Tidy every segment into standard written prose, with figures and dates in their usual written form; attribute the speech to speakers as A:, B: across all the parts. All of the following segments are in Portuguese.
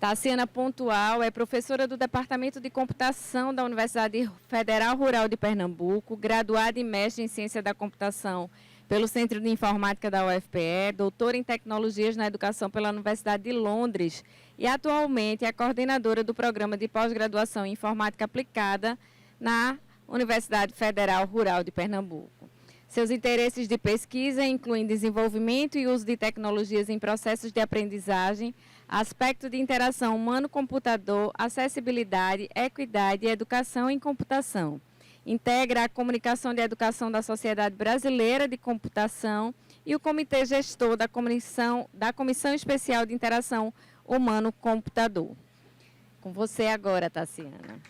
A: Taciana Pontual é professora do Departamento de Computação da Universidade Federal Rural de Pernambuco, graduada e mestre em Ciência da Computação pelo Centro de Informática da UFPE, doutora em Tecnologias na Educação pela Universidade de Londres e atualmente é coordenadora do Programa de Pós-Graduação em Informática Aplicada na Universidade Federal Rural de Pernambuco. Seus interesses de pesquisa incluem desenvolvimento e uso de tecnologias em processos de aprendizagem, aspecto de interação humano-computador, acessibilidade, equidade e educação em computação. Integra a Comunicação de Educação da Sociedade Brasileira de Computação e o Comitê Gestor da Comissão Especial de Interação Humano-Computador. Com você agora, Taciana.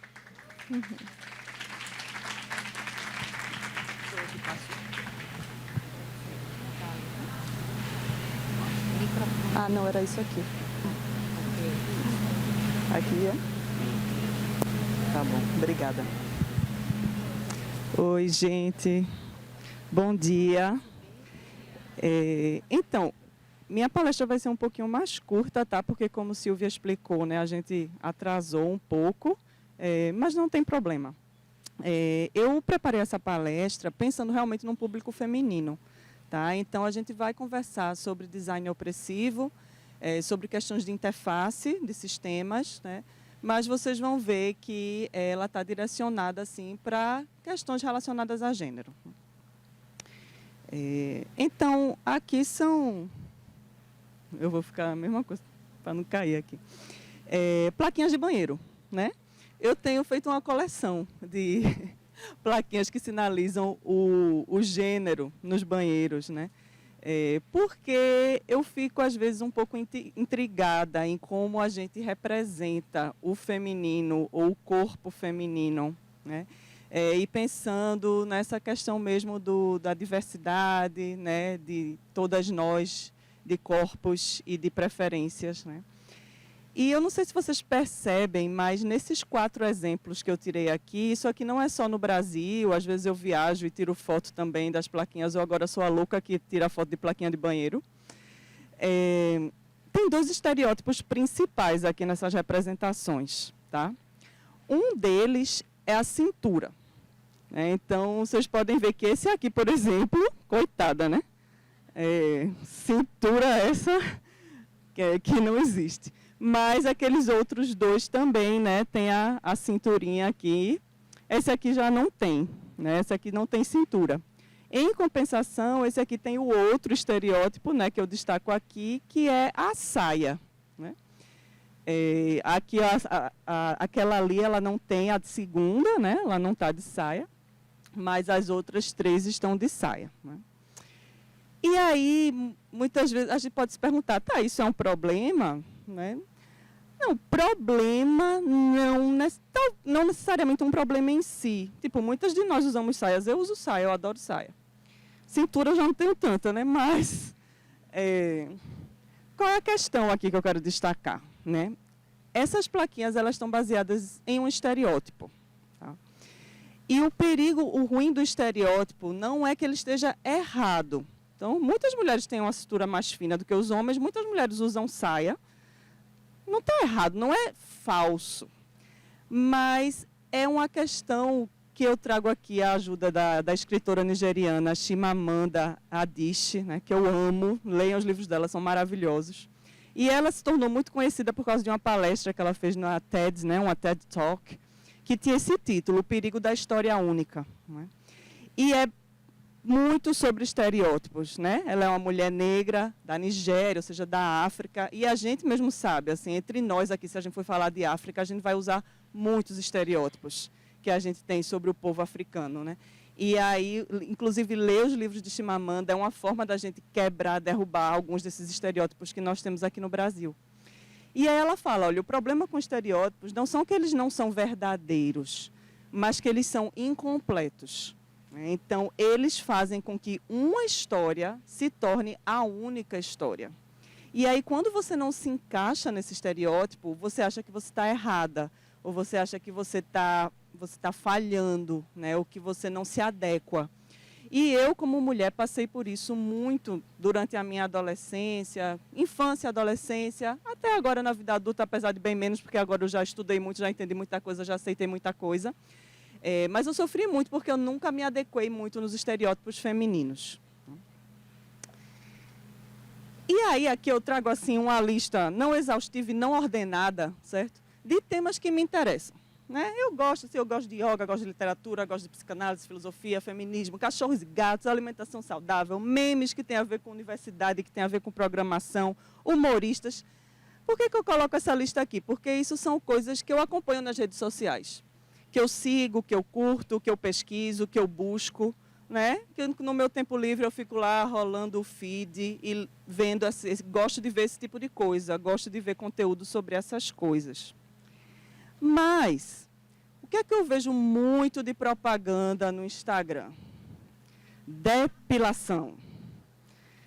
B: Ah, não, era isso aqui. Aqui é? Tá bom, obrigada. Oi, gente. Bom dia. Então, minha palestra vai ser um pouquinho mais curta, tá? Porque, como Silvia explicou, né, a gente atrasou um pouco, mas não tem problema. Eu preparei essa palestra pensando realmente num público feminino. Tá? Então, a gente vai conversar sobre design opressivo, sobre questões de interface de sistemas, né? Mas vocês vão ver que ela está direcionada assim, para questões relacionadas a gênero. Então, aqui são... Eu vou ficar a mesma coisa, para não cair aqui. Plaquinhas de banheiro, né? Eu tenho feito uma coleção de... plaquinhas que sinalizam o gênero nos banheiros, né? Porque eu fico, às vezes, um pouco intrigada em como a gente representa o feminino ou o corpo feminino, né? E pensando nessa questão mesmo da diversidade, né? De todas nós, de corpos e de preferências, né? E eu não sei se vocês percebem, mas nesses 4 exemplos que eu tirei aqui, isso aqui não é só no Brasil, às vezes eu viajo e tiro foto também das plaquinhas, eu agora sou a louca que tira foto de plaquinha de banheiro. Tem 2 estereótipos principais aqui nessas representações, tá? Um deles é a cintura. Então, vocês podem ver que esse aqui, por exemplo, coitada, né? Cintura essa que não existe. Mas aqueles outros 2 também, né, tem a cinturinha aqui. Esse aqui já não tem, né? Esse aqui não tem cintura. Em compensação, esse aqui tem o outro estereótipo, né, que eu destaco aqui, que é a saia, né? Aqui, aquela ali, ela não tem a de segunda, né? Ela não está de saia, mas as outras 3 estão de saia, né? E aí, muitas vezes, a gente pode se perguntar, tá, isso é um problema, né? Não, problema não necessariamente um problema em si. Tipo, muitas de nós usamos saias. Eu uso saia, eu adoro saia. Cintura eu já não tenho tanta, né? Mas qual é a questão aqui que eu quero destacar, né? Essas plaquinhas, elas estão baseadas em um estereótipo. Tá? E o perigo, o ruim do estereótipo não é que ele esteja errado. Então, muitas mulheres têm uma cintura mais fina do que os homens, muitas mulheres usam saia. Não está errado, não é falso, mas é uma questão que eu trago aqui a ajuda da escritora nigeriana Chimamanda Adichie, né, que eu amo, leiam os livros dela, são maravilhosos. E ela se tornou muito conhecida por causa de uma palestra que ela fez na TED, né, uma TED Talk, que tinha esse título, O Perigo da História Única. Né? E é muito sobre estereótipos, né? Ela é uma mulher negra da Nigéria, ou seja, da África, e a gente mesmo sabe, assim, entre nós aqui, se a gente for falar de África, a gente vai usar muitos estereótipos que a gente tem sobre o povo africano, né? E aí, inclusive, ler os livros de Chimamanda é uma forma da gente quebrar, derrubar alguns desses estereótipos que nós temos aqui no Brasil. E aí ela fala, olha, o problema com estereótipos não são que eles não são verdadeiros, mas que eles são incompletos. Então, eles fazem com que uma história se torne a única história. E aí, quando você não se encaixa nesse estereótipo, você acha que você está errada, ou você acha que você tá falhando, né? Ou que você não se adequa. E eu, como mulher, passei por isso muito durante a minha adolescência, infância, adolescência, até agora na vida adulta, apesar de bem menos, porque agora eu já estudei muito, já entendi muita coisa, já aceitei muita coisa. Mas eu sofri muito porque eu nunca me adequei muito nos estereótipos femininos. E aí aqui eu trago assim uma lista não exaustiva e não ordenada, certo? De temas que me interessam. Né? Eu gosto de yoga, gosto de literatura, gosto de psicanálise, filosofia, feminismo, cachorros e gatos, alimentação saudável, memes que tem a ver com universidade, que tem a ver com programação, humoristas. Por que eu coloco essa lista aqui? Porque isso são coisas que eu acompanho nas redes sociais, que eu sigo, que eu curto, que eu pesquiso, que eu busco, né? Que no meu tempo livre eu fico lá rolando o feed e vendo, gosto de ver esse tipo de coisa, gosto de ver conteúdo sobre essas coisas. Mas, o que é que eu vejo muito de propaganda no Instagram? Depilação.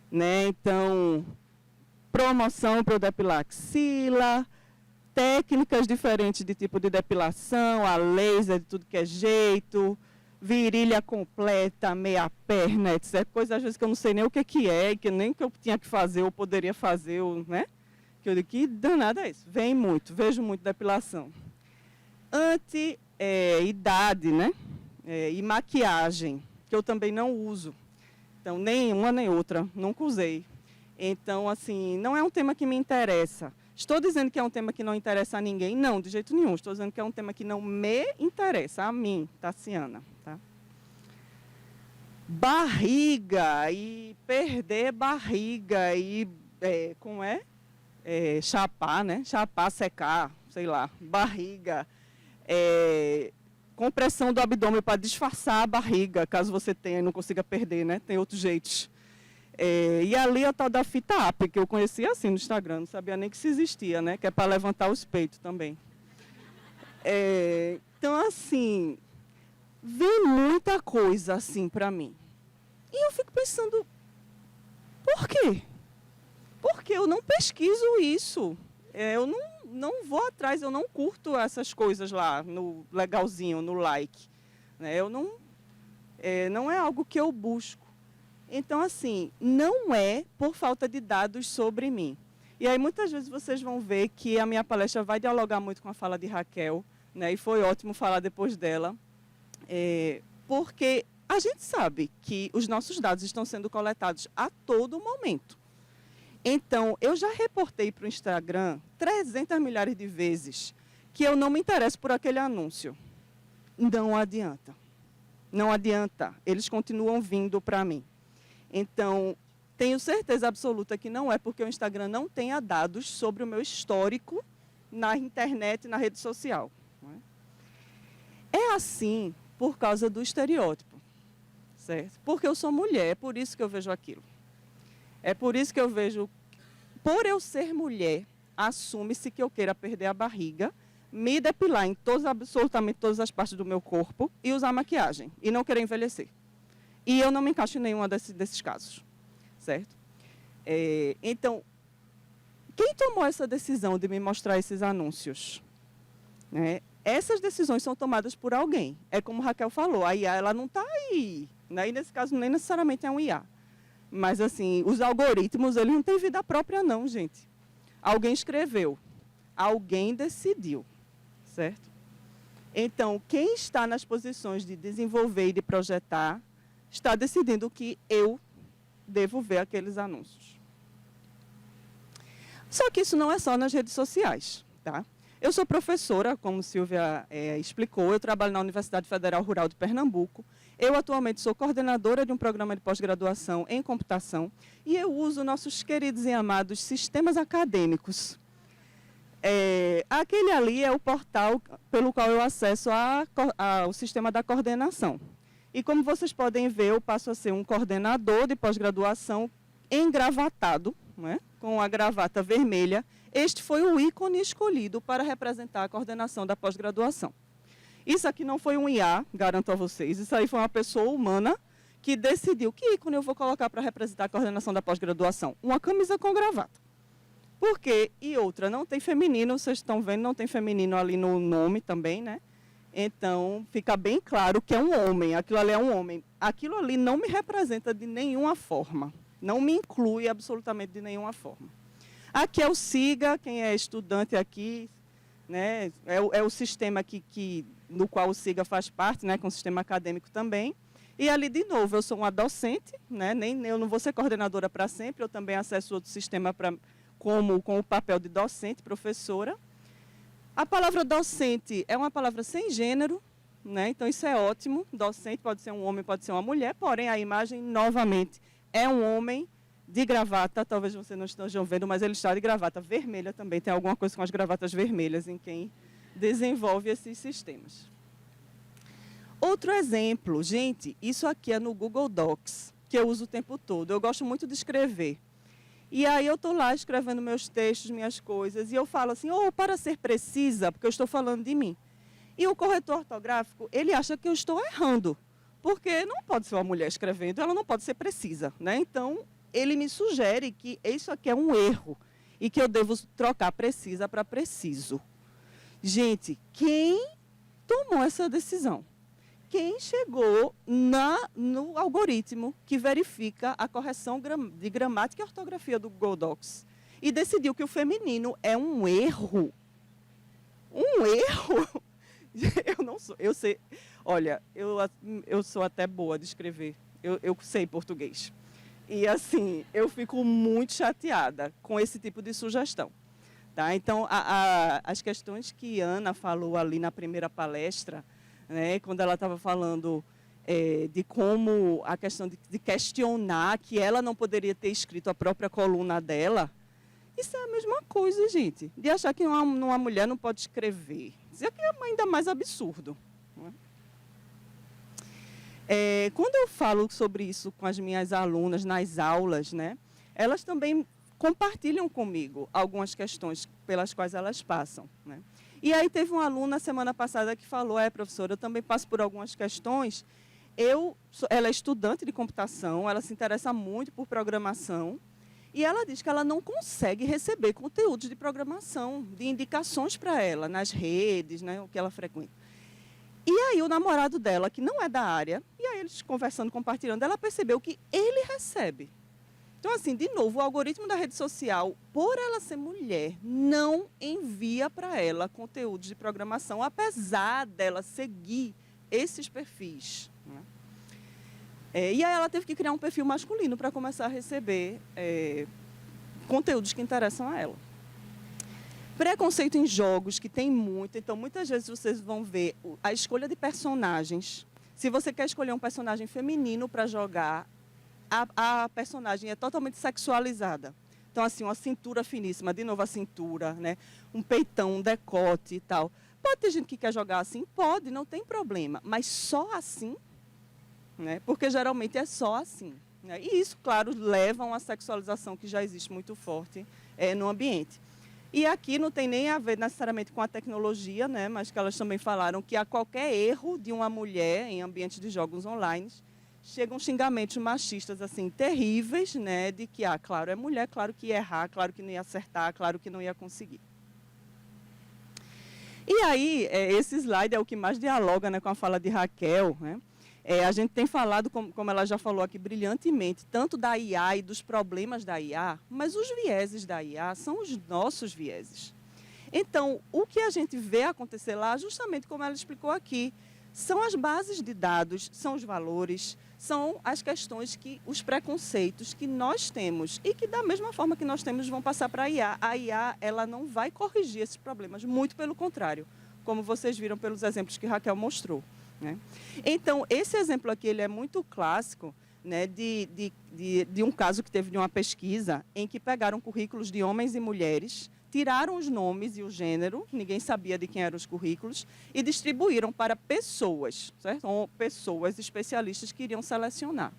B: Né? Então, promoção para eu depilar axila, técnicas diferentes de tipo de depilação, a laser de tudo que é jeito, virilha completa, meia perna, etc. Coisas às vezes que eu não sei nem o que é, que nem que eu tinha que fazer, ou poderia fazer, né? Que eu digo, que danada é isso? Vejo muito depilação. Anti-idade, né? E maquiagem, que eu também não uso. Então, nem uma nem outra, nunca usei. Então, assim, não é um tema que me interessa. Estou dizendo que é um tema que não interessa a ninguém? Não, de jeito nenhum. Estou dizendo que é um tema que não me interessa, a mim, Tassiana. Tá? Barriga, e perder barriga, e como é? Chapar, né? Chapar, secar, sei lá, barriga. Compressão do abdômen para disfarçar a barriga, caso você tenha e não consiga perder, né? Tem outros jeitos. E ali a tal da fita up, que eu conhecia assim no Instagram, não sabia nem que isso existia, né? Que é para levantar os peitos também. Então, assim, vem muita coisa assim para mim. E eu fico pensando, por quê? Porque eu não pesquiso isso. Eu não vou atrás, eu não curto essas coisas lá, no legalzinho, no like. Né? Não é algo que eu busco. Então, assim, não é por falta de dados sobre mim. E aí, muitas vezes, vocês vão ver que a minha palestra vai dialogar muito com a fala de Raquel, né? E foi ótimo falar depois dela, porque a gente sabe que os nossos dados estão sendo coletados a todo momento. Então, eu já reportei para o Instagram 300 milhares de vezes que eu não me interesso por aquele anúncio. Não adianta. Não adianta. Eles continuam vindo para mim. Então, tenho certeza absoluta que não é porque o Instagram não tenha dados sobre o meu histórico na internet e na rede social. É assim por causa do estereótipo, certo? Porque eu sou mulher, é por isso que eu vejo aquilo. É por isso que eu vejo, por eu ser mulher, assume-se que eu queira perder a barriga, me depilar em absolutamente todas as partes do meu corpo e usar maquiagem, e não querer envelhecer. E eu não me encaixo em nenhum desses casos, certo? Então, quem tomou essa decisão de me mostrar esses anúncios? Né? Essas decisões são tomadas por alguém. É como a Raquel falou, a IA ela não está aí. Né? E nesse caso, nem necessariamente é um IA. Mas, assim, os algoritmos, eles não têm vida própria, não, gente. Alguém escreveu, alguém decidiu, certo? Então, quem está nas posições de desenvolver e de projetar, está decidindo que eu devo ver aqueles anúncios. Só que isso não é só nas redes sociais, tá? Eu sou professora, como Silvia explicou, eu trabalho na Universidade Federal Rural de Pernambuco. Eu atualmente sou coordenadora de um programa de pós-graduação em computação e eu uso nossos queridos e amados sistemas acadêmicos. Aquele ali é o portal pelo qual eu acesso ao sistema da coordenação. E como vocês podem ver, eu passo a ser um coordenador de pós-graduação engravatado, né, com a gravata vermelha. Este foi o ícone escolhido para representar a coordenação da pós-graduação. Isso aqui não foi um IA, garanto a vocês. Isso aí foi uma pessoa humana que decidiu que ícone eu vou colocar para representar a coordenação da pós-graduação. Uma camisa com gravata. Por quê? E outra, não tem feminino, vocês estão vendo, não tem feminino ali no nome também, né? Então, fica bem claro que é um homem, aquilo ali é um homem. Aquilo ali não me representa de nenhuma forma, não me inclui absolutamente de nenhuma forma. Aqui é o SIGA, quem é estudante aqui, né, é o sistema no qual o SIGA faz parte, né, com o sistema acadêmico também. E ali, de novo, eu sou uma docente, né, eu não vou ser coordenadora para sempre, eu também acesso outro sistema com o papel de docente, professora. A palavra docente é uma palavra sem gênero, né? Então isso é ótimo. Docente pode ser um homem, pode ser uma mulher, porém a imagem, novamente, é um homem de gravata. Talvez vocês não estejam vendo, mas ele está de gravata vermelha também. Tem alguma coisa com as gravatas vermelhas em quem desenvolve esses sistemas. Outro exemplo, gente, isso aqui é no Google Docs, que eu uso o tempo todo. Eu gosto muito de escrever. E aí eu estou lá escrevendo meus textos, minhas coisas, e eu falo assim, para ser precisa, porque eu estou falando de mim. E o corretor ortográfico, ele acha que eu estou errando, porque não pode ser uma mulher escrevendo, ela não pode ser precisa, né? Então, ele me sugere que isso aqui é um erro e que eu devo trocar precisa para preciso. Gente, quem tomou essa decisão? Quem chegou no algoritmo que verifica a correção de gramática e ortografia do Google Docs e decidiu que o feminino é um erro? Um erro? Eu não sou, eu sei, olha, eu sou até boa de escrever, eu sei português. E assim, eu fico muito chateada com esse tipo de sugestão. Tá? Então, as questões que Ana falou ali na primeira palestra, né, quando ela estava falando de como a questão de questionar que ela não poderia ter escrito a própria coluna dela, isso é a mesma coisa, gente, de achar que uma mulher não pode escrever. Isso aqui é ainda mais absurdo. Não é? Quando eu falo sobre isso com as minhas alunas nas aulas, né, elas também compartilham comigo algumas questões pelas quais elas passam, né? E aí teve uma aluna semana passada que falou, professora, eu também passo por algumas questões. Ela é estudante de computação, ela se interessa muito por programação, e ela diz que ela não consegue receber conteúdos de programação, de indicações para ela, nas redes, né, o que ela frequenta. E aí o namorado dela, que não é da área, e aí eles conversando, compartilhando, ela percebeu que ele recebe. Então, assim, de novo, o algoritmo da rede social, por ela ser mulher, não envia para ela conteúdos de programação, apesar dela seguir esses perfis. Né? E aí ela teve que criar um perfil masculino para começar a receber conteúdos que interessam a ela. Preconceito em jogos, que tem muito. Então, muitas vezes vocês vão ver a escolha de personagens. Se você quer escolher um personagem feminino para jogar, a personagem é totalmente sexualizada. Então, assim, uma cintura finíssima, de novo a cintura, né? Um peitão, um decote e tal. Pode ter gente que quer jogar assim? Pode, não tem problema. Mas só assim? Né? Porque geralmente é só assim. Né? E isso, claro, leva a uma sexualização que já existe muito forte no ambiente. E aqui não tem nem a ver necessariamente com a tecnologia, né? Mas que elas também falaram que a qualquer erro de uma mulher em ambiente de jogos online, chegam xingamentos machistas assim terríveis, né, de que, claro, é mulher, claro que ia errar, claro que não ia acertar, claro que não ia conseguir. E aí, esse slide é o que mais dialoga, né, com a fala de Raquel, né? A gente tem falado, como ela já falou aqui brilhantemente, tanto da IA e dos problemas da IA, mas os vieses da IA são os nossos vieses. Então, o que a gente vê acontecer lá, justamente como ela explicou aqui, são as bases de dados, são os valores, são as questões os preconceitos que nós temos e que da mesma forma que nós temos vão passar para a IA. A IA, ela não vai corrigir esses problemas, muito pelo contrário, como vocês viram pelos exemplos que Raquel mostrou. Né? Então, esse exemplo aqui ele é muito clássico, né, de um caso que teve de uma pesquisa em que pegaram currículos de homens e mulheres, tiraram os nomes e o gênero, ninguém sabia de quem eram os currículos, e distribuíram para pessoas, certo? Ou pessoas especialistas que iriam selecionar.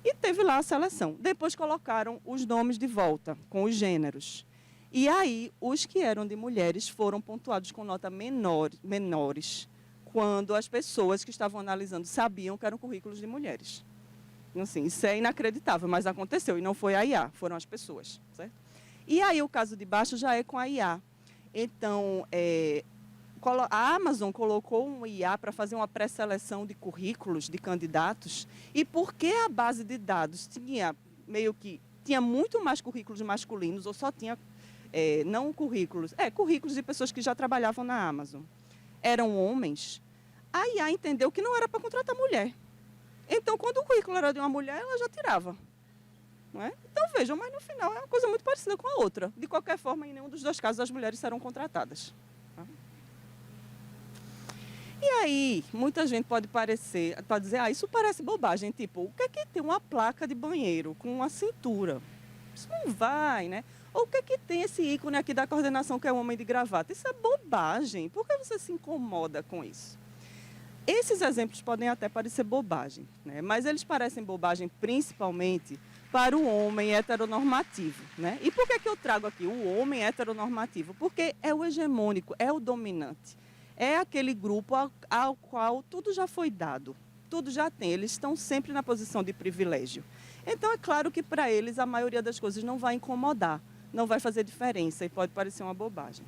B: E teve lá a seleção. Depois colocaram os nomes de volta, com os gêneros. E aí, os que eram de mulheres foram pontuados com nota menores, quando as pessoas que estavam analisando sabiam que eram currículos de mulheres. Assim, isso é inacreditável, mas aconteceu, e não foi a IA, foram as pessoas, certo? E aí o caso de baixo já é com a IA. Então, a Amazon colocou um IA para fazer uma pré-seleção de currículos de candidatos, e porque a base de dados tinha muito mais currículos masculinos, ou só tinha, não currículos, currículos de pessoas que já trabalhavam na Amazon, eram homens, a IA entendeu que não era para contratar mulher. Então, quando o currículo era de uma mulher, ela já tirava. Não é? Então, vejam, mas no final é uma coisa muito parecida com a outra. De qualquer forma, em nenhum dos dois casos as mulheres serão contratadas. Tá? E aí, muita gente pode dizer, isso parece bobagem, tipo, o que é que tem uma placa de banheiro com uma cintura? Isso não vai, né? Ou o que é que tem esse ícone aqui da coordenação que é o homem de gravata? Isso é bobagem. Por que você se incomoda com isso? Esses exemplos podem até parecer bobagem, né? Mas eles parecem bobagem principalmente para o homem heteronormativo, né? E por que eu trago aqui o homem heteronormativo? Porque é o hegemônico, é o dominante. É aquele grupo ao qual tudo já foi dado, tudo já tem. Eles estão sempre na posição de privilégio. Então, é claro que para eles a maioria das coisas não vai incomodar, não vai fazer diferença e pode parecer uma bobagem.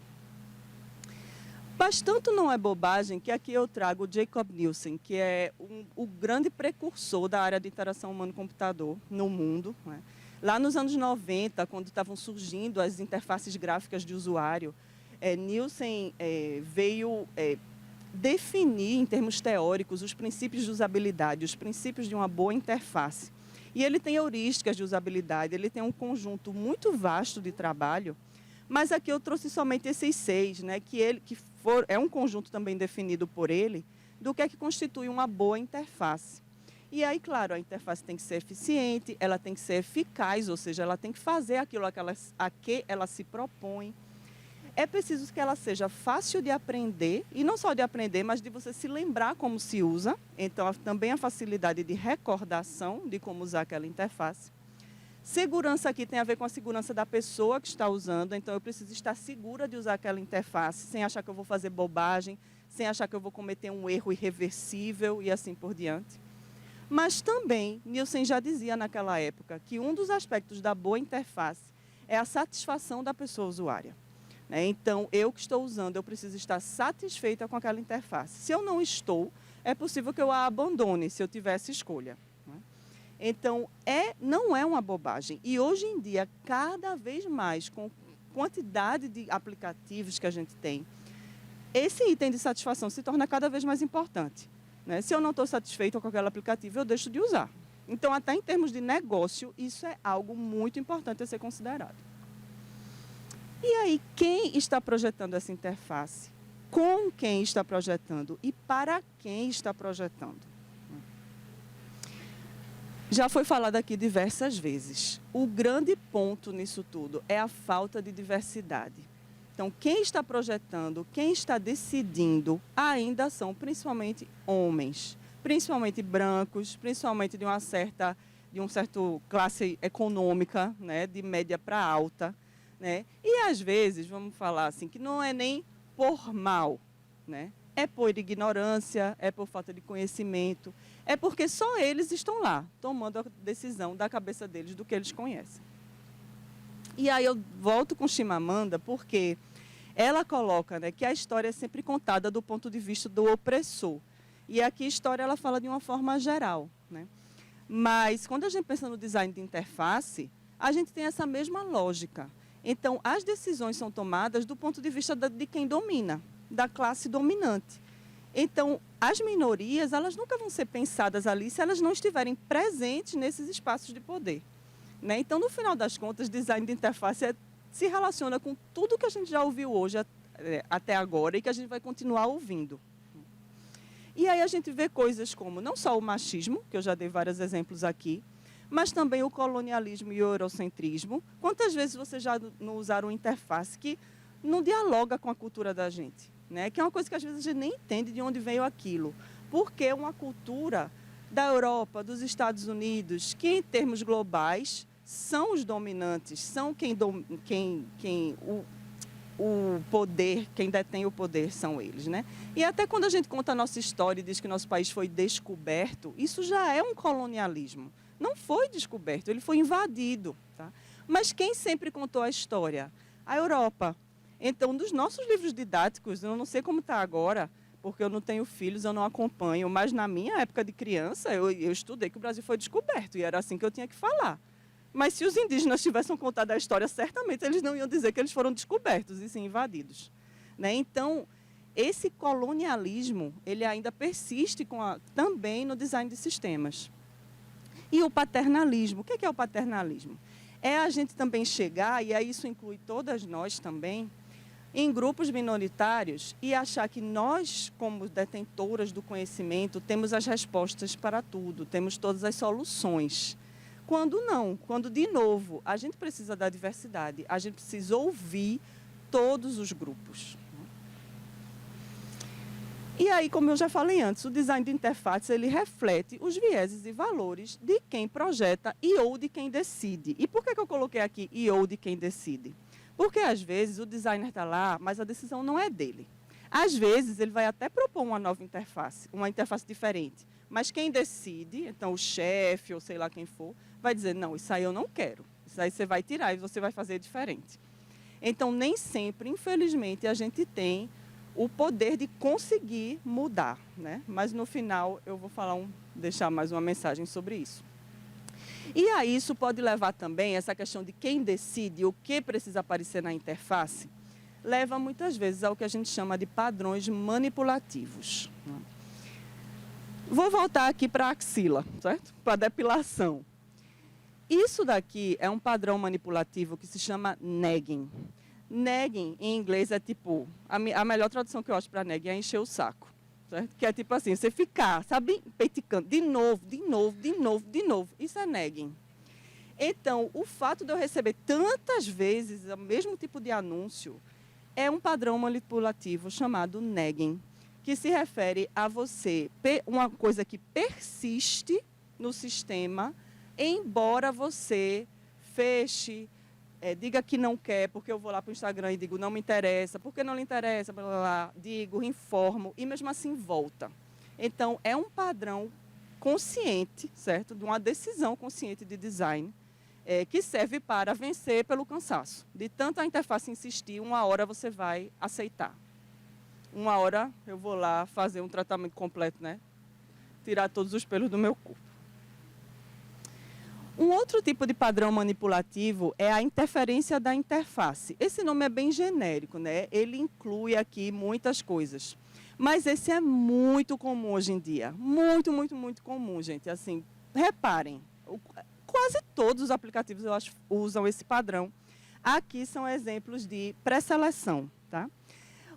B: Mas tanto não é bobagem que aqui eu trago o Jacob Nielsen, que é o grande precursor da área de interação humano-computador no mundo. Né? Lá nos anos 90, quando estavam surgindo as interfaces gráficas de usuário, Nielsen veio definir, em termos teóricos, os princípios de usabilidade, os princípios de uma boa interface. E ele tem heurísticas de usabilidade, ele tem um conjunto muito vasto de trabalho, mas aqui eu trouxe somente esses 6, né, é um conjunto também definido por ele, do que é que constitui uma boa interface. E aí, claro, a interface tem que ser eficiente, ela tem que ser eficaz, ou seja, ela tem que fazer aquilo a que ela se propõe. É preciso que ela seja fácil de aprender, e não só de aprender, mas de você se lembrar como se usa. Então, também a facilidade de recordação de como usar aquela interface. Segurança aqui tem a ver com a segurança da pessoa que está usando, então eu preciso estar segura de usar aquela interface, sem achar que eu vou fazer bobagem, sem achar que eu vou cometer um erro irreversível e assim por diante. Mas também, Nielsen já dizia naquela época que um dos aspectos da boa interface é a satisfação da pessoa usuária. Então, eu que estou usando, eu preciso estar satisfeita com aquela interface. Se eu não estou, é possível que eu a abandone, se eu tivesse escolha. Então, não é uma bobagem. E hoje em dia, cada vez mais, com a quantidade de aplicativos que a gente tem, esse item de satisfação se torna cada vez mais importante. Né? Se eu não estou satisfeito com aquele aplicativo, eu deixo de usar. Então, até em termos de negócio, isso é algo muito importante a ser considerado. E aí, quem está projetando essa interface? Com quem está projetando? E para quem está projetando? Já foi falado aqui diversas vezes. O grande ponto nisso tudo é a falta de diversidade. Então, quem está projetando, quem está decidindo, ainda são principalmente homens, principalmente brancos, principalmente de uma certa classe econômica, né, de média para alta. Né? E, às vezes, vamos falar assim, que não é nem por mal, né? É por ignorância, é por falta de conhecimento, é porque só eles estão lá, tomando a decisão da cabeça deles do que eles conhecem. E aí eu volto com Chimamanda, porque ela coloca, né, que a história é sempre contada do ponto de vista do opressor. E aqui a história ela fala de uma forma geral. Né? Mas quando a gente pensa no design de interface, a gente tem essa mesma lógica. Então, as decisões são tomadas do ponto de vista de quem domina, da classe dominante. Então, as minorias, elas nunca vão ser pensadas ali se elas não estiverem presentes nesses espaços de poder. Né? Então, no final das contas, design de interface se relaciona com tudo que a gente já ouviu hoje até agora e que a gente vai continuar ouvindo. E aí a gente vê coisas como não só o machismo, que eu já dei vários exemplos aqui, mas também o colonialismo e o eurocentrismo. Quantas vezes vocês já não usaram interface que não dialoga com a cultura da gente? Né? Que é uma coisa que às vezes a gente nem entende de onde veio aquilo. Porque uma cultura da Europa, dos Estados Unidos, que em termos globais são os dominantes, são o poder, quem detém o poder são eles. Né? E até quando a gente conta a nossa história e diz que nosso país foi descoberto, isso já é um colonialismo. Não foi descoberto, ele foi invadido. Tá? Mas quem sempre contou a história? A Europa. Então, nos nossos livros didáticos, eu não sei como está agora, porque eu não tenho filhos, eu não acompanho, mas na minha época de criança, eu estudei que o Brasil foi descoberto, e era assim que eu tinha que falar. Mas se os indígenas tivessem contado a história, certamente eles não iam dizer que eles foram descobertos e sim invadidos. Né? Então, esse colonialismo, ele ainda persiste também no design de sistemas. E o paternalismo, o que é o paternalismo? É a gente também chegar, e aí isso inclui todas nós também, em grupos minoritários e achar que nós, como detentoras do conhecimento, temos as respostas para tudo, temos todas as soluções. Quando não, quando, de novo, a gente precisa da diversidade, a gente precisa ouvir todos os grupos. E aí, como eu já falei antes, o design de interface, ele reflete os vieses e valores de quem projeta e ou de quem decide. E por que eu coloquei aqui e ou de quem decide? Porque, às vezes, o designer está lá, mas a decisão não é dele. Às vezes, ele vai até propor uma nova interface, uma interface diferente. Mas quem decide, então o chefe ou sei lá quem for, vai dizer, não, isso aí eu não quero. Isso aí você vai tirar e você vai fazer diferente. Então, nem sempre, infelizmente, a gente tem o poder de conseguir mudar. Né? Mas, no final, eu vou deixar mais uma mensagem sobre isso. E aí isso pode levar também, essa questão de quem decide o que precisa aparecer na interface, leva muitas vezes ao que a gente chama de padrões manipulativos. Vou voltar aqui para a axila, certo? Para a depilação. Isso daqui é um padrão manipulativo que se chama nagging. Nagging, em inglês, é tipo, a melhor tradução que eu acho para nagging é encher o saco. Certo? Que é tipo assim, você ficar, sabe, peticando, de novo. Isso é nagging. Então, o fato de eu receber tantas vezes o mesmo tipo de anúncio é um padrão manipulativo chamado nagging, que se refere a você, uma coisa que persiste no sistema, embora você feche, diga que não quer, porque eu vou lá para o Instagram e digo não me interessa, porque não lhe interessa, blá, blá, blá, digo, informo, e mesmo assim volta. Então, é um padrão consciente, certo? De uma decisão consciente de design, que serve para vencer pelo cansaço. De tanto a interface insistir, uma hora você vai aceitar. Uma hora eu vou lá fazer um tratamento completo, né? Tirar todos os pelos do meu corpo. Um outro tipo de padrão manipulativo é a interferência da interface. Esse nome é bem genérico, né? Ele inclui aqui muitas coisas. Mas esse é muito comum hoje em dia. Muito, muito, muito comum, gente. Assim, reparem, quase todos os aplicativos, eu acho, usam esse padrão. Aqui são exemplos de pré-seleção, tá?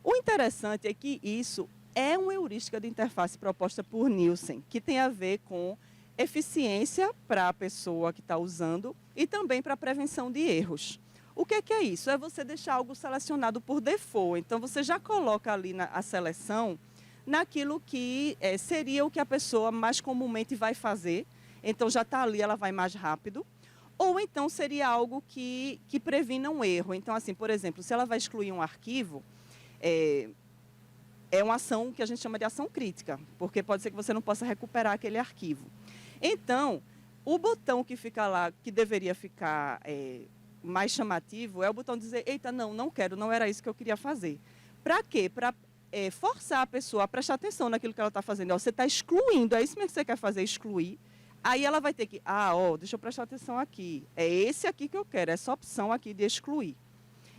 B: O interessante é que isso é uma heurística de interface proposta por Nielsen, que tem a ver com eficiência para a pessoa que está usando e também para a prevenção de erros. O que é isso? É você deixar algo selecionado por default. Então, você já coloca ali a seleção naquilo que seria o que a pessoa mais comumente vai fazer. Então, já está ali, ela vai mais rápido. Ou então, seria algo que previna um erro. Então, assim, por exemplo, se ela vai excluir um arquivo, é uma ação que a gente chama de ação crítica, porque pode ser que você não possa recuperar aquele arquivo. Então, o botão que fica lá, que deveria ficar mais chamativo, é o botão de dizer, eita, não quero, não era isso que eu queria fazer. Para quê? Para forçar a pessoa a prestar atenção naquilo que ela está fazendo. Você está excluindo, é isso mesmo que você quer fazer, excluir. Aí ela vai ter que, deixa eu prestar atenção aqui. É esse aqui que eu quero, essa opção aqui de excluir.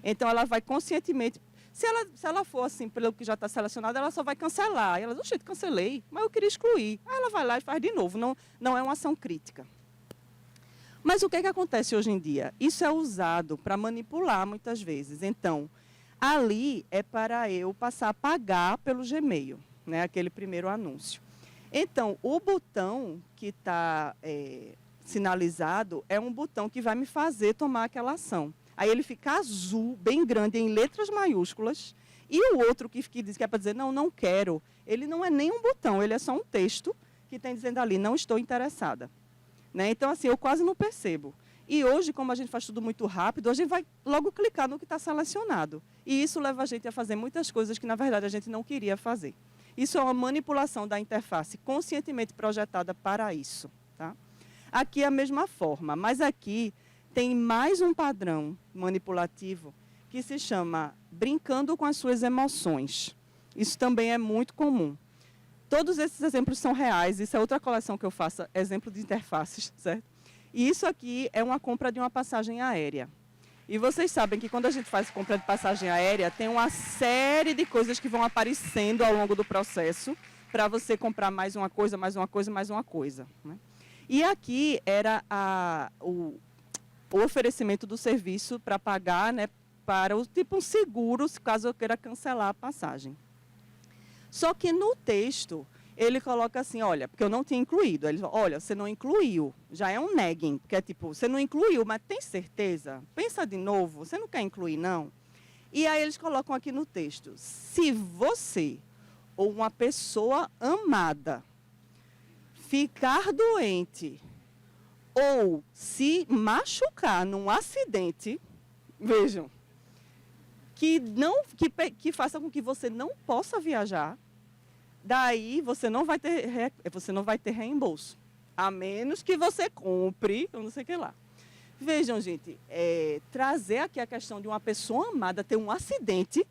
B: Então, ela vai conscientemente... Se ela for assim, pelo que já está selecionado, ela só vai cancelar. Ela diz, oxe, cancelei, mas eu queria excluir. Aí ela vai lá e faz de novo. Não é uma ação crítica. Mas o que acontece hoje em dia? Isso é usado para manipular muitas vezes. Então, ali é para eu passar a pagar pelo Gmail, né? Aquele primeiro anúncio. Então, o botão que está sinalizado é um botão que vai me fazer tomar aquela ação. Aí ele fica azul, bem grande, em letras maiúsculas. E o outro que diz que é para dizer, não quero, ele não é nem um botão, ele é só um texto que tem dizendo ali, não estou interessada. Né? Então, assim, eu quase não percebo. E hoje, como a gente faz tudo muito rápido, a gente vai logo clicar no que está selecionado. E isso leva a gente a fazer muitas coisas que, na verdade, a gente não queria fazer. Isso é uma manipulação da interface conscientemente projetada para isso. Tá? Aqui é a mesma forma, mas aqui... tem mais um padrão manipulativo que se chama Brincando com as Suas Emoções. Isso também é muito comum. Todos esses exemplos são reais, isso é outra coleção que eu faço, exemplo de interfaces, certo? E isso aqui é uma compra de uma passagem aérea. E vocês sabem que quando a gente faz compra de passagem aérea, tem uma série de coisas que vão aparecendo ao longo do processo para você comprar mais uma coisa, mais uma coisa, mais uma coisa, né? E aqui era o oferecimento do serviço para pagar, né, para o tipo um seguro, caso eu queira cancelar a passagem. Só que no texto, ele coloca assim, olha, porque eu não tinha incluído. Ele fala, olha, você não incluiu, já é um nagging, porque é tipo, você não incluiu, mas tem certeza? Pensa de novo, você não quer incluir, não? E aí eles colocam aqui no texto, se você ou uma pessoa amada ficar doente ou se machucar num acidente, vejam, que faça com que você não possa viajar, daí você não vai ter reembolso, a menos que você compre, eu não sei o que lá. Vejam, gente, trazer aqui a questão de uma pessoa amada ter um acidente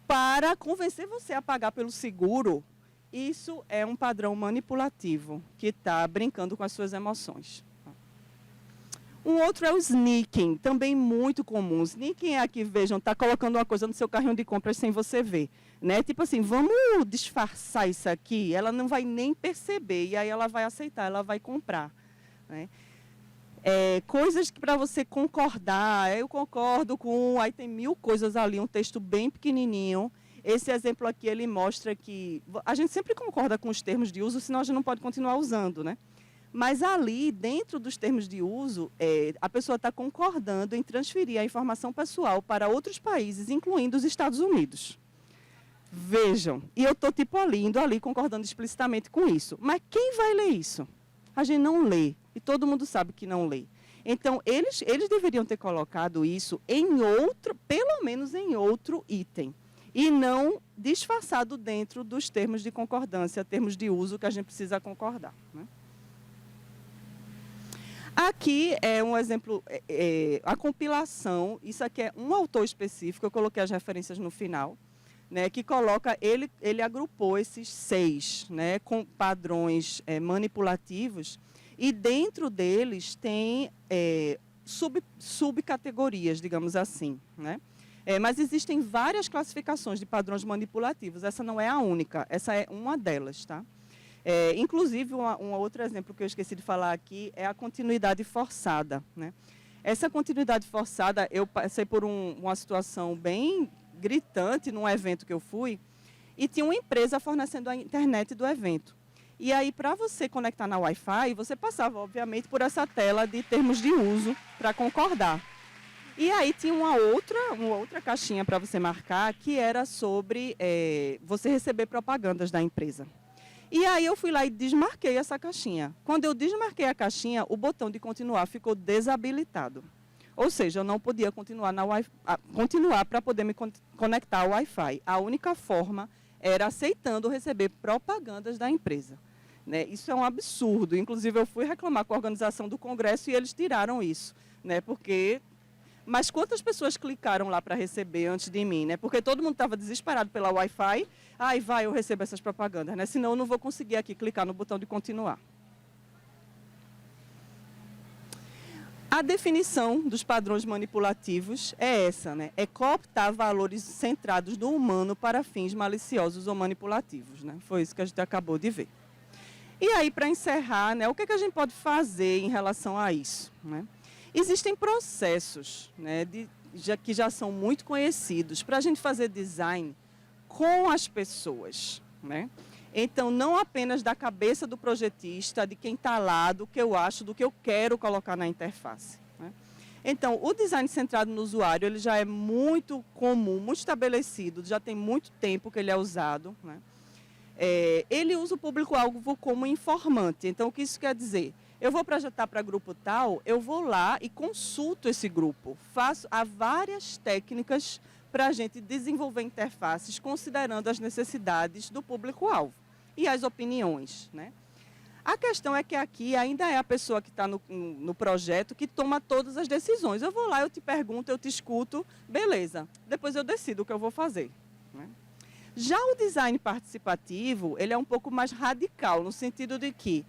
B: para convencer você a pagar pelo seguro, isso é um padrão manipulativo que está brincando com as suas emoções. Um outro é o sneaking, também muito comum. Sneaking é aqui, vejam, está colocando uma coisa no seu carrinho de compras sem você ver, né? Tipo assim, vamos disfarçar isso aqui, ela não vai nem perceber, e aí ela vai aceitar, ela vai comprar, né? Coisas que para você concordar, eu concordo com, aí tem 1000 coisas ali, um texto bem pequenininho. Esse exemplo aqui, ele mostra que a gente sempre concorda com os termos de uso, senão a gente não pode continuar usando, né? Mas ali, dentro dos termos de uso, a pessoa está concordando em transferir a informação pessoal para outros países, incluindo os Estados Unidos. Vejam, e eu estou tipo indo ali, concordando explicitamente com isso. Mas quem vai ler isso? A gente não lê, e todo mundo sabe que não lê. Então, eles deveriam ter colocado isso em outro, pelo menos em outro item, e não disfarçado dentro dos termos de concordância, termos de uso que a gente precisa concordar, né? Aqui é um exemplo, a compilação, isso aqui é um autor específico, eu coloquei as referências no final, né, que coloca, ele agrupou esses 6, né, com padrões manipulativos, e dentro deles tem subcategorias, digamos assim, né? Mas existem várias classificações de padrões manipulativos, essa não é a única, essa é uma delas, tá? Inclusive, um outro exemplo que eu esqueci de falar aqui é a continuidade forçada, né? Essa continuidade forçada, eu passei por uma situação bem gritante num evento que eu fui, e tinha uma empresa fornecendo a internet do evento. E aí, para você conectar na Wi-Fi, você passava, obviamente, por essa tela de termos de uso para concordar. E aí tinha uma outra caixinha para você marcar, que era sobre você receber propagandas da empresa. E aí eu fui lá e desmarquei essa caixinha. Quando eu desmarquei a caixinha, o botão de continuar ficou desabilitado. Ou seja, eu não podia continuar para poder me conectar ao Wi-Fi. A única forma era aceitando receber propagandas da empresa, né? Isso é um absurdo. Inclusive, eu fui reclamar com a organização do Congresso e eles tiraram isso, né? Mas quantas pessoas clicaram lá para receber antes de mim, né? Porque todo mundo estava desesperado pela Wi-Fi. Eu recebo essas propagandas, né? Senão eu não vou conseguir aqui clicar no botão de continuar. A definição dos padrões manipulativos é essa, né? É cooptar valores centrados no humano para fins maliciosos ou manipulativos, né? Foi isso que a gente acabou de ver. E aí, para encerrar, né, o que a gente pode fazer em relação a isso, né? Existem processos, né, que já são muito conhecidos para a gente fazer design com as pessoas, né? Então, não apenas da cabeça do projetista, de quem está lá, do que eu acho, do que eu quero colocar na interface, né? Então, o design centrado no usuário, ele já é muito comum, muito estabelecido, já tem muito tempo que ele é usado, né? Ele usa o público-alvo como informante. Então, o que isso quer dizer? Eu vou projetar para grupo tal, eu vou lá e consulto esse grupo. Há várias técnicas para a gente desenvolver interfaces considerando as necessidades do público-alvo e as opiniões, né? A questão é que aqui ainda é a pessoa que está no projeto que toma todas as decisões. Eu vou lá, eu te pergunto, eu te escuto, beleza. Depois eu decido o que eu vou fazer. Né? Já o design participativo, ele é um pouco mais radical, no sentido de que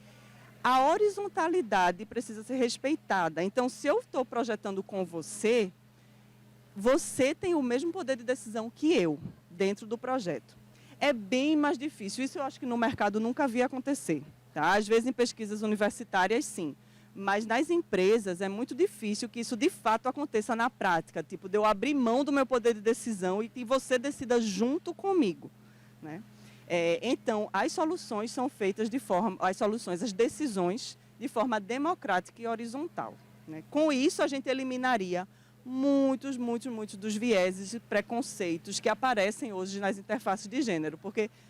B: a horizontalidade precisa ser respeitada. Então, se eu estou projetando com você, você tem o mesmo poder de decisão que eu, dentro do projeto. É bem mais difícil, isso eu acho que no mercado nunca vi acontecer. Tá? Às vezes em pesquisas universitárias, sim. Mas nas empresas é muito difícil que isso de fato aconteça na prática. Tipo, de eu abrir mão do meu poder de decisão e que você decida junto comigo. Né? Então, as soluções são feitas as decisões, de forma democrática e horizontal. Né? Com isso, a gente eliminaria muitos dos vieses e preconceitos que aparecem hoje nas interfaces de gênero,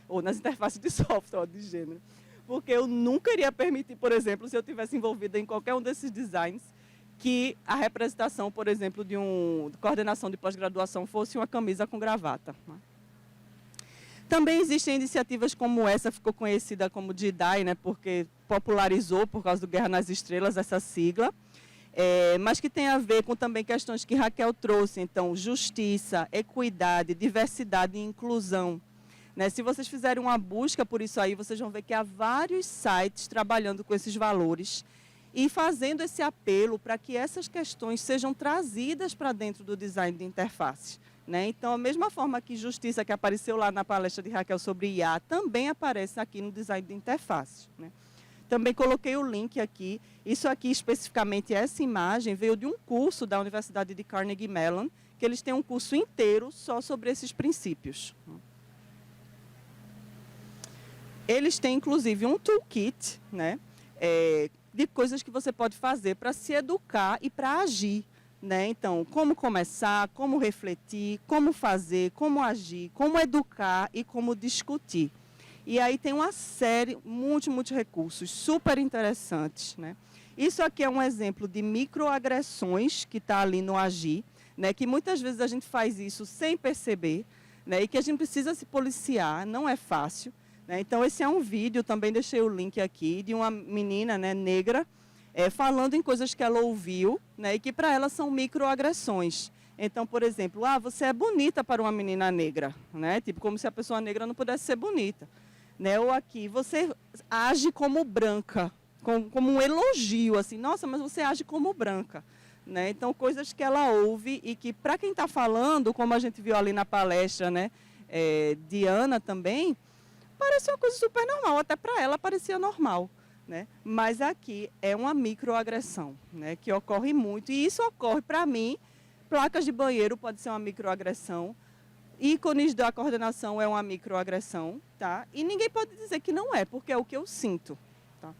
B: ou nas interfaces de software de gênero. Porque eu nunca iria permitir, por exemplo, se eu tivesse envolvida em qualquer um desses designs, que a representação, por exemplo, de coordenação de pós-graduação fosse uma camisa com gravata. Também existem iniciativas como essa, ficou conhecida como DIDAI, né, porque popularizou, por causa do Guerra nas Estrelas, essa sigla, mas que tem a ver com também questões que Raquel trouxe, então, justiça, equidade, diversidade e inclusão. Né? Se vocês fizerem uma busca por isso aí, vocês vão ver que há vários sites trabalhando com esses valores e fazendo esse apelo para que essas questões sejam trazidas para dentro do design de interface. Né? Então, a mesma forma que justiça, que apareceu lá na palestra de Raquel sobre IA, também aparece aqui no design de interface. Né? Também coloquei o link aqui. Isso aqui, especificamente, essa imagem, veio de um curso da Universidade de Carnegie Mellon, que eles têm um curso inteiro só sobre esses princípios. Eles têm, inclusive, um toolkit, né, de coisas que você pode fazer para se educar e para agir. Né? Então, como começar, como refletir, como fazer, como agir, como educar e como discutir. E aí tem uma série, muitos recursos super interessantes. Né? Isso aqui é um exemplo de microagressões que está ali no agir, né? Que muitas vezes a gente faz isso sem perceber, né? E que a gente precisa se policiar, não é fácil. Então, esse é um vídeo, também deixei o link aqui, de uma menina, né, negra, falando em coisas que ela ouviu, né, e que para ela são microagressões. Então, por exemplo, você é bonita para uma menina negra, né? Tipo, como se a pessoa negra não pudesse ser bonita. Né? Ou aqui, você age como branca, como um elogio, assim, nossa, mas você age como branca. Né? Então, coisas que ela ouve e que, para quem está falando, como a gente viu ali na palestra, né, Diana também, parece uma coisa super normal, até para ela parecia normal. Né? Mas aqui é uma microagressão, né, que ocorre muito. E isso ocorre, para mim, placas de banheiro pode ser uma microagressão, ícones da coordenação é uma microagressão, tá? E ninguém pode dizer que não é, porque é o que eu sinto. Tá?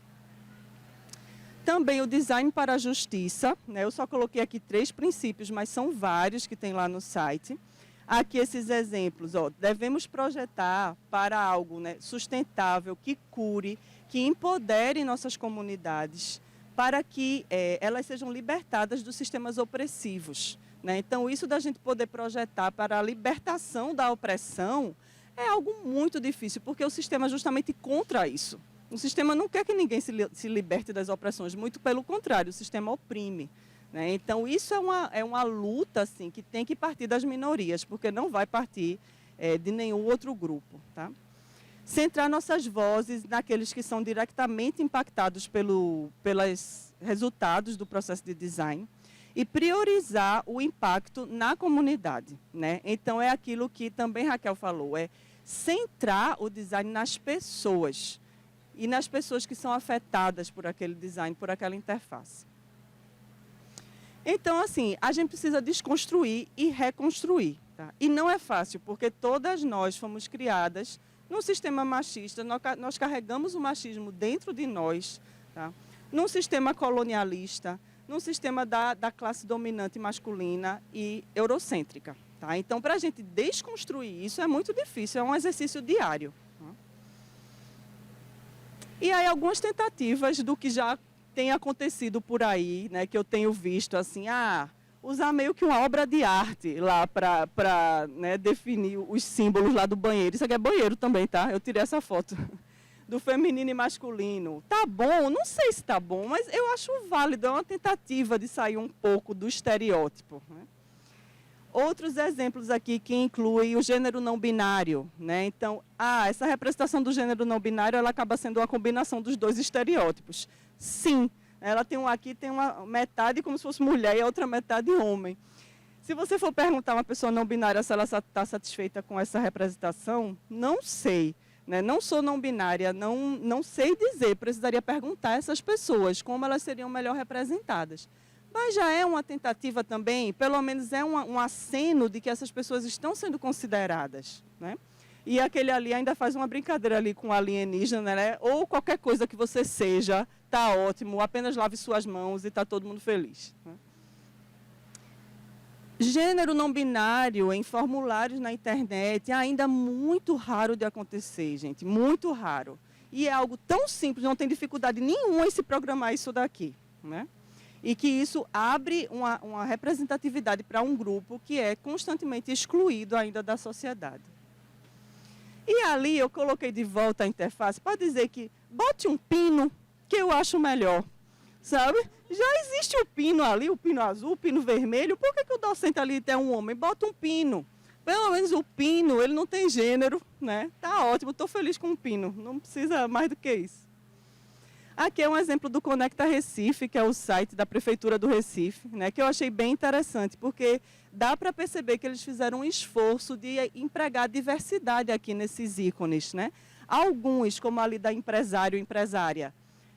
B: Também o design para a justiça, né? Eu só coloquei aqui 3 princípios, mas são vários que tem lá no site. Aqui esses exemplos, devemos projetar para algo, né, sustentável, que cure, que empodere nossas comunidades, para que elas sejam libertadas dos sistemas opressivos. Né? Então, isso da gente poder projetar para a libertação da opressão é algo muito difícil, porque o sistema é justamente contra isso. O sistema não quer que ninguém se liberte das opressões, muito pelo contrário, o sistema oprime. Né? Então, isso é uma luta assim, que tem que partir das minorias, porque não vai partir de nenhum outro grupo. Tá? Centrar nossas vozes naqueles que são diretamente impactados pelos resultados do processo de design e priorizar o impacto na comunidade. Né? Então, é aquilo que também Raquel falou, centrar o design nas pessoas e nas pessoas que são afetadas por aquele design, por aquela interface. Então, assim, a gente precisa desconstruir e reconstruir. Tá? E não é fácil, porque todas nós fomos criadas num sistema machista, nós carregamos o machismo dentro de nós, tá? Num sistema colonialista, num sistema da classe dominante masculina e eurocêntrica. Tá? Então, para a gente desconstruir isso é muito difícil, é um exercício diário. Tá? E aí, algumas tentativas do que já tem acontecido por aí, né, que eu tenho visto, assim, usar meio que uma obra de arte lá para né, definir os símbolos lá do banheiro. Isso aqui é banheiro também, tá? Eu tirei essa foto do feminino e masculino. Tá bom, não sei se tá bom, mas eu acho válido, é uma tentativa de sair um pouco do estereótipo, né? Outros exemplos aqui que incluem o gênero não binário, né? Então, essa representação do gênero não binário, ela acaba sendo uma combinação dos dois estereótipos. Sim, ela aqui tem uma metade como se fosse mulher e a outra metade homem. Se você for perguntar a uma pessoa não binária se ela está satisfeita com essa representação, não sei, né? Não sou não binária, não sei dizer, precisaria perguntar a essas pessoas como elas seriam melhor representadas. Mas já é uma tentativa também, pelo menos é um aceno de que essas pessoas estão sendo consideradas, né? E aquele ali ainda faz uma brincadeira ali com o alienígena, né? Ou qualquer coisa que você seja, tá ótimo, apenas lave suas mãos e está todo mundo feliz, né? Gênero não binário em formulários na internet é ainda muito raro de acontecer, gente, muito raro. E é algo tão simples, não tem dificuldade nenhuma em se programar isso daqui, né? E que isso abre uma representatividade para um grupo que é constantemente excluído ainda da sociedade. E ali eu coloquei de volta a interface para dizer que bote um pino que eu acho melhor, sabe? Já existe o pino ali, o pino azul, o pino vermelho, por que o docente ali tem um homem? Bota um pino. Pelo menos o pino, ele não tem gênero, né? Tá ótimo, estou feliz com o pino, não precisa mais do que isso. Aqui é um exemplo do Conecta Recife, que é o site da Prefeitura do Recife, né, que eu achei bem interessante, porque dá para perceber que eles fizeram um esforço de empregar diversidade aqui nesses ícones, né? Alguns, como ali da empresário e empresária,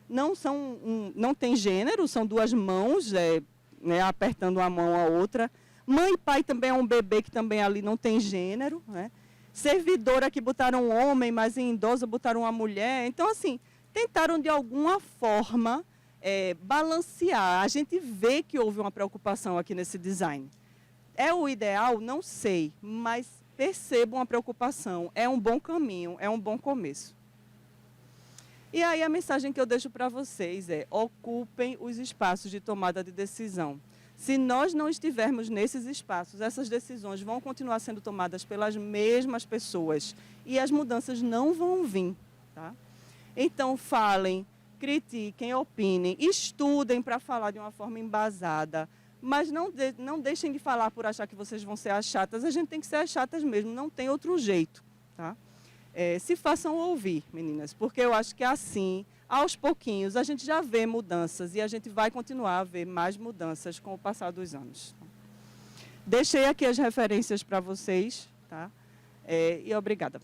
B: não tem gênero, são duas mãos, né, apertando uma mão a outra. Mãe e pai também é um bebê que também ali não tem gênero, né? Servidora que botaram um homem, mas em idosa botaram uma mulher. Então, assim, tentaram de alguma forma balancear. A gente vê que houve uma preocupação aqui nesse design. É o ideal? Não sei, mas percebo uma preocupação. É um bom caminho, é um bom começo. E aí a mensagem que eu deixo para vocês é: ocupem os espaços de tomada de decisão. Se nós não estivermos nesses espaços, essas decisões vão continuar sendo tomadas pelas mesmas pessoas e as mudanças não vão vir, tá? Então, falem, critiquem, opinem, estudem para falar de uma forma embasada, mas não deixem de falar por achar que vocês vão ser as chatas. A gente tem que ser as chatas mesmo, não tem outro jeito, tá? Se façam ouvir, meninas, porque eu acho que assim, aos pouquinhos, a gente já vê mudanças e a gente vai continuar a ver mais mudanças com o passar dos anos. Deixei aqui as referências para vocês, tá? E obrigada.